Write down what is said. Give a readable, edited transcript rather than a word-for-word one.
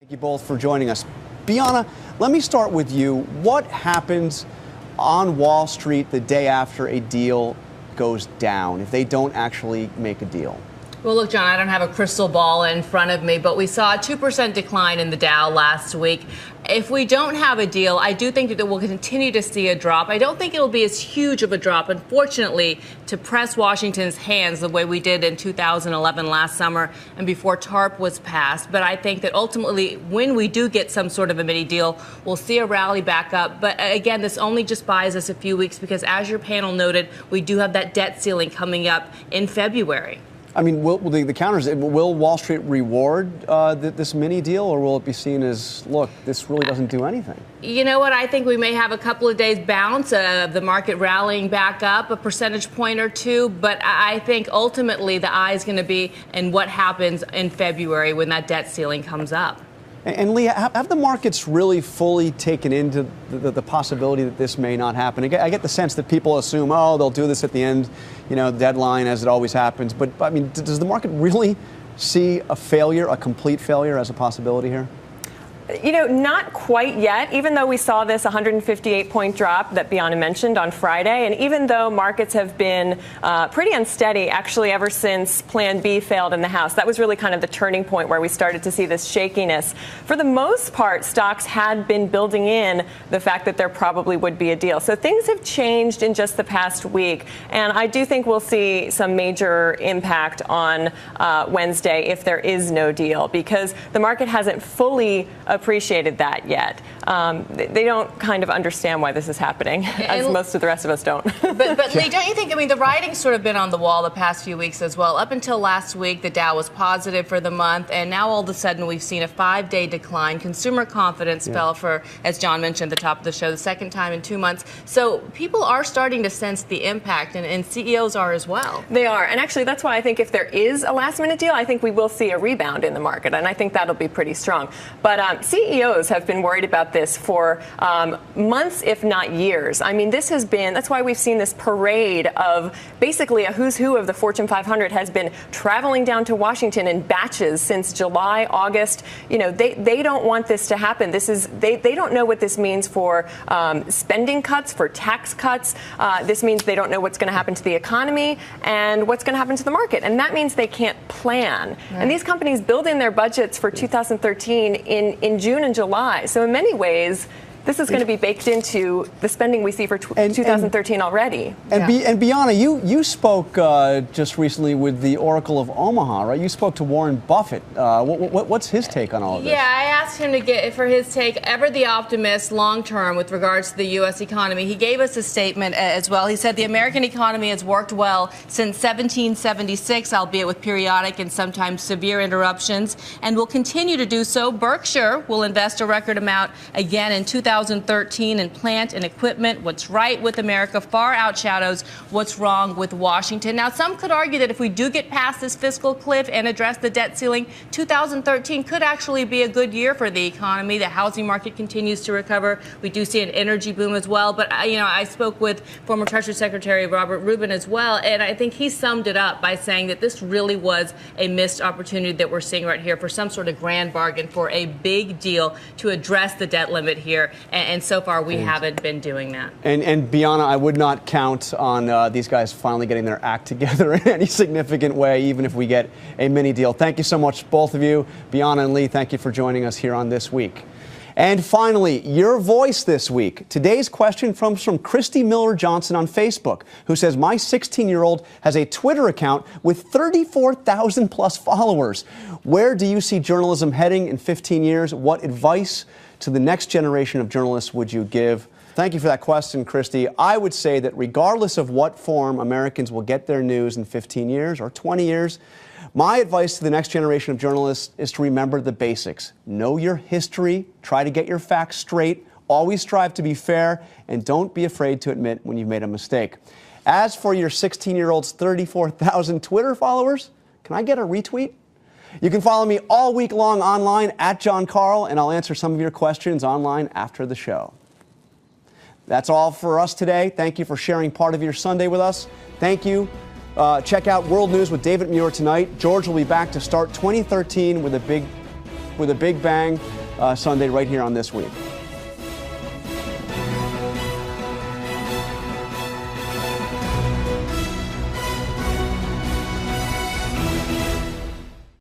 Thank you both for joining us. Bianna, let me start with you. What happens on Wall Street the day after a deal goes down if they don't actually make a deal? Well, look, John, I don't have a crystal ball in front of me, but we saw a 2% decline in the Dow last week. If we don't have a deal, I do think that we'll continue to see a drop. I don't think it'll be as huge of a drop, unfortunately, to press Washington's hands the way we did in 2011 last summer and before TARP was passed. But I think that ultimately, when we do get some sort of a mini deal, we'll see a rally back up. But again, this only just buys us a few weeks because, as your panel noted, we do have that debt ceiling coming up in February. I mean, the counters, will Wall Street reward this mini deal, or will it be seen as, look, this really doesn't do anything? You know what? I think we may have a couple of days bounce of the market rallying back up a percentage point or two. But I think ultimately the eye is going to be in what happens in February when that debt ceiling comes up. And Leigh, have the markets really fully taken into the possibility that this may not happen? I get the sense that people assume, oh, they'll do this at the end, deadline, as it always happens. But I mean, does the market really see a failure, a complete failure, as a possibility here? Not quite yet, even though we saw this 158-point drop that Bianna mentioned on Friday, and even though markets have been pretty unsteady, actually, ever since Plan B failed in the House. That was really kind of the turning point where we started to see this shakiness. For the most part, stocks had been building in the fact that there probably would be a deal. So things have changed in just the past week, and I do think we'll see some major impact on Wednesday if there is no deal, because the market hasn't fully appreciated that yet. They don't kind of understand why this is happening, as most of the rest of us don't. But Leigh, don't you think, the writing's sort of been on the wall the past few weeks as well. Up until last week, the Dow was positive for the month, and now all of a sudden we've seen a 5-day decline. Consumer confidence fell for, as John mentioned at the top of the show, the second time in 2 months. So people are starting to sense the impact, and CEOs are as well. They are, and actually that's why I think if there is a last-minute deal, I think we will see a rebound in the market, and I think that'll be pretty strong. But CEOs have been worried about this for months, if not years. I mean, that's why we've seen this parade of basically a who's who of the Fortune 500 has been traveling down to Washington in batches since July, August. They don't want this to happen. They don't know what this means for spending cuts, for tax cuts. This means they don't know what's going to happen to the economy and what's going to happen to the market. And that means they can't plan. Right. And these companies build in their budgets for 2013 in June and July. So in many ways, this is going to be baked into the spending we see for 2013 already. And Bianna, you spoke just recently with the Oracle of Omaha, right? You spoke to Warren Buffett. What's his take on all of this? Yeah, I asked him to get for his take, ever the optimist long term with regards to the U.S. economy. He gave us a statement as well. He said the American economy has worked well since 1776, albeit with periodic and sometimes severe interruptions, and will continue to do so. Berkshire will invest a record amount again in 2013 in plant and equipment. What's right with America far outshadows what's wrong with Washington. Now, some could argue that if we do get past this fiscal cliff and address the debt ceiling, 2013 could actually be a good year for the economy. The housing market continues to recover. We do see an energy boom as well. But, I spoke with former Treasury Secretary Robert Rubin as well, and I think he summed it up by saying that this really was a missed opportunity that we're seeing right here for some sort of grand bargain for a big deal to address the debt limit here. And so far, we haven't been doing that. And Bianna, I would not count on these guys finally getting their act together in any significant way, even if we get a mini deal. Thank you so much, both of you. Bianna and Leigh, thank you for joining us here on This Week. And finally, your voice this week. Today's question comes from Christy Miller Johnson on Facebook, who says, my 16-year-old has a Twitter account with 34,000 plus followers. Where do you see journalism heading in 15 years? What advice to the next generation of journalists would you give? Thank you for that question, Christy. I would say that regardless of what form Americans will get their news in 15 years or 20 years, my advice to the next generation of journalists is to remember the basics. Know your history, try to get your facts straight, always strive to be fair, and don't be afraid to admit when you've made a mistake. As for your 16-year-old's 34,000 Twitter followers, can I get a retweet? You can follow me all week long online at John Carl, and I'll answer some of your questions online after the show. That's all for us today. Thank you for sharing part of your Sunday with us. Thank you. Check out World News with David Muir tonight. George will be back to start 2013 with a big with a big bang Sunday right here on This Week.